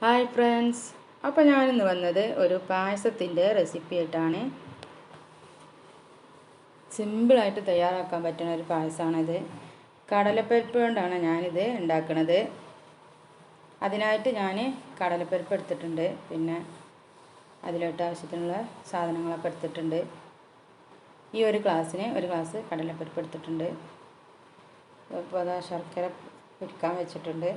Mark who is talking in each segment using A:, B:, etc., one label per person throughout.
A: Hi friends, അപ്പോൾ ഞാനിന്ന് വന്നത് ഒരു പായസത്തിൻ്റെ റെസിപ്പി ആയിട്ടാണ്. സിമ്പിളായിട്ട് തയ്യാറാക്കാൻ പറ്റുന്ന ഒരു പായസമാണിത്. കടലപ്പരിപ്പ് കൊണ്ടാണ് ഞാനിത് ഉണ്ടാക്കുന്നത്. അതിനായിട്ട് ഞാൻ കടലപ്പരിപ്പ് എടുത്തിട്ടുണ്ട്. പിന്നെ അതിലോട്ട് ആവശ്യത്തിനുള്ള സാധനങ്ങളൊക്കെ എടുത്തിട്ടുണ്ട്. ഈ ഒരു ഗ്ലാസ്സിന് ഒരു ഗ്ലാസ് കടലപ്പരിപ്പ് എടുത്തിട്ടുണ്ട്. അപ്പോൾ അതാ ശർക്കര ഉരുക്കാൻ വെച്ചിട്ടുണ്ട്.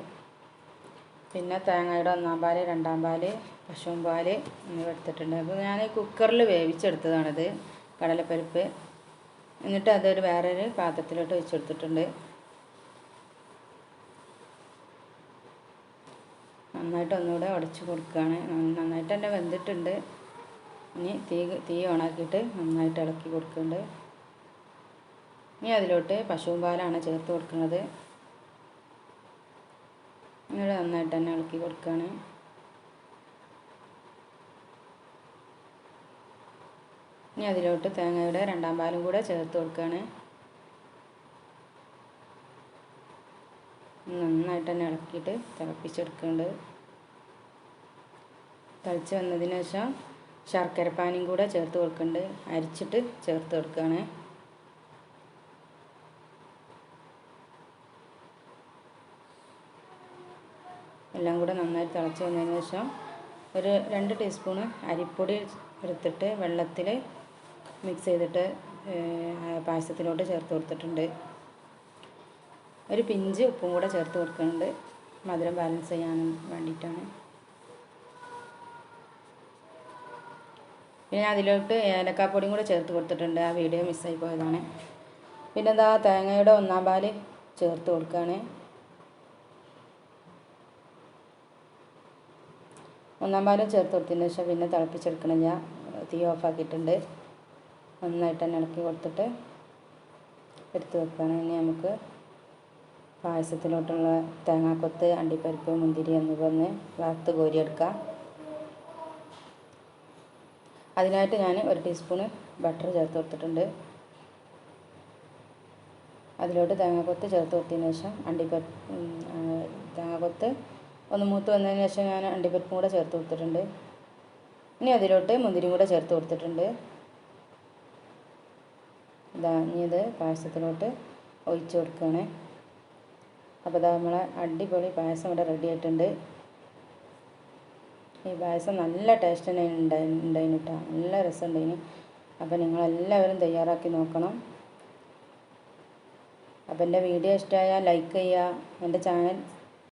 A: പിന്നെ തേങ്ങയുടെ 1-ാം പാല്, 2-ാം പാല്, പശുവും പാല് എന്നിവ എടുത്തിട്ടുണ്ട്. അപ്പോൾ ഞാൻ കുക്കറിൽ വേവിച്ചെടുത്തതാണിത് കടലപ്പരിപ്പ്. എന്നിട്ട് അതൊരു വേറൊരു പാത്രത്തിലോട്ട് വെച്ചെടുത്തിട്ടുണ്ട്. നന്നായിട്ട് ഒന്നുകൂടെ ഉടച്ച് കൊടുക്കുകയാണ്. നന്നായിട്ട് തന്നെ വെന്തിട്ടുണ്ട്. ഇനി തീ ഓണാക്കിയിട്ട് നന്നായിട്ട് ഇളക്കി കൊടുക്കുന്നുണ്ട്. ഇനി അതിലോട്ട് പശുവും പാലാണ് ചേർത്ത് കൊടുക്കുന്നത്. ഇങ്ങനെ നന്നായിട്ട് തന്നെ ഇളക്കി കൊടുക്കുകയാണ്. ഇനി അതിലോട്ട് തേങ്ങയുടെ 2-ാം പാലും കൂടെ ചേർത്ത് കൊടുക്കുകയാണ്. നന്നായിട്ട് തന്നെ ഇളക്കിയിട്ട് തിളപ്പിച്ചെടുക്കുന്നുണ്ട്. തിളച്ച് വന്നതിന് ശേഷം ശർക്കരപ്പാനിയും കൂടെ ചേർത്ത് കൊടുക്കുന്നുണ്ട്. അരിച്ചിട്ട് ചേർത്ത് കൊടുക്കുകയാണ്. എല്ലാം കൂടെ നന്നായിട്ട് തിളച്ച് വന്നതിന് ശേഷം ഒരു 2 ടീസ്പൂണ് അരിപ്പൊടി എടുത്തിട്ട് വെള്ളത്തിൽ മിക്സ് ചെയ്തിട്ട് പായസത്തിലോട്ട് ചേർത്ത് കൊടുത്തിട്ടുണ്ട്. ഒരു പിഞ്ച് ഉപ്പും കൂടെ ചേർത്ത് കൊടുക്കുന്നുണ്ട്. മധുരം ബാലൻസ് ചെയ്യാനും വേണ്ടിയിട്ടാണ്. പിന്നെ അതിലോട്ട് ഏലക്കാപ്പൊടിയും കൂടെ ചേർത്ത് കൊടുത്തിട്ടുണ്ട്. ആ വീഡിയോ മിസ്സായി പോയതാണ്. പിന്നെ എന്താ തേങ്ങയുടെ 1-ാം പാല് ചേർത്ത് കൊടുക്കുകയാണ്. 1-ാം പാലും ചേർത്ത് കൊടുത്തതിന് ശേഷം പിന്നെ തിളപ്പിച്ചെടുക്കണില്ല. തീ ഓഫാക്കിയിട്ടുണ്ട്. നന്നായിട്ട് തന്നെ ഇളക്കി കൊടുത്തിട്ട് എടുത്ത് വെക്കുകയാണ്. ഇനി നമുക്ക് പായസത്തിലോട്ടുള്ള തേങ്ങാക്കൊത്ത്, അണ്ടിപ്പരിപ്പ്, മുന്തിരി എന്നിവ ഒന്ന് വറുത്ത് കോരിയെടുക്കാം. അതിനായിട്ട് ഞാൻ 1 ടീസ്പൂണ് ബട്ടർ ചേർത്ത് കൊടുത്തിട്ടുണ്ട്. അതിലോട്ട് തേങ്ങാക്കൊത്ത് ചേർത്ത് കൊടുത്തതിന് ശേഷം തേങ്ങാക്കൊത്ത് ഒന്ന് മൂത്ത് വന്നതിന് ശേഷം ഞാൻ അണ്ടിപ്പരിപ്പും കൂടെ ചേർത്ത് കൊടുത്തിട്ടുണ്ട്. ഇനി അതിലോട്ട് മുന്തിരിയും കൂടെ ചേർത്ത് കൊടുത്തിട്ടുണ്ട്. ഇനി ഇത് പായസത്തിലോട്ട് ഒഴിച്ച് കൊടുക്കുകയാണ്. അപ്പോൾ ഇതാ നമ്മളെ അടിപൊളി പായസം ഇവിടെ റെഡി ആയിട്ടുണ്ട്. ഈ പായസം നല്ല ടേസ്റ്റ് തന്നെ ഉണ്ടായിരുന്നു കേട്ടോ. നല്ല രസമുണ്ടായിന്. അപ്പോൾ നിങ്ങളെല്ലാവരും തയ്യാറാക്കി നോക്കണം. അപ്പോൾ എൻ്റെ വീഡിയോ ഇഷ്ടമായാൽ ലൈക്ക് ചെയ്യുക. എൻ്റെ ചാനൽ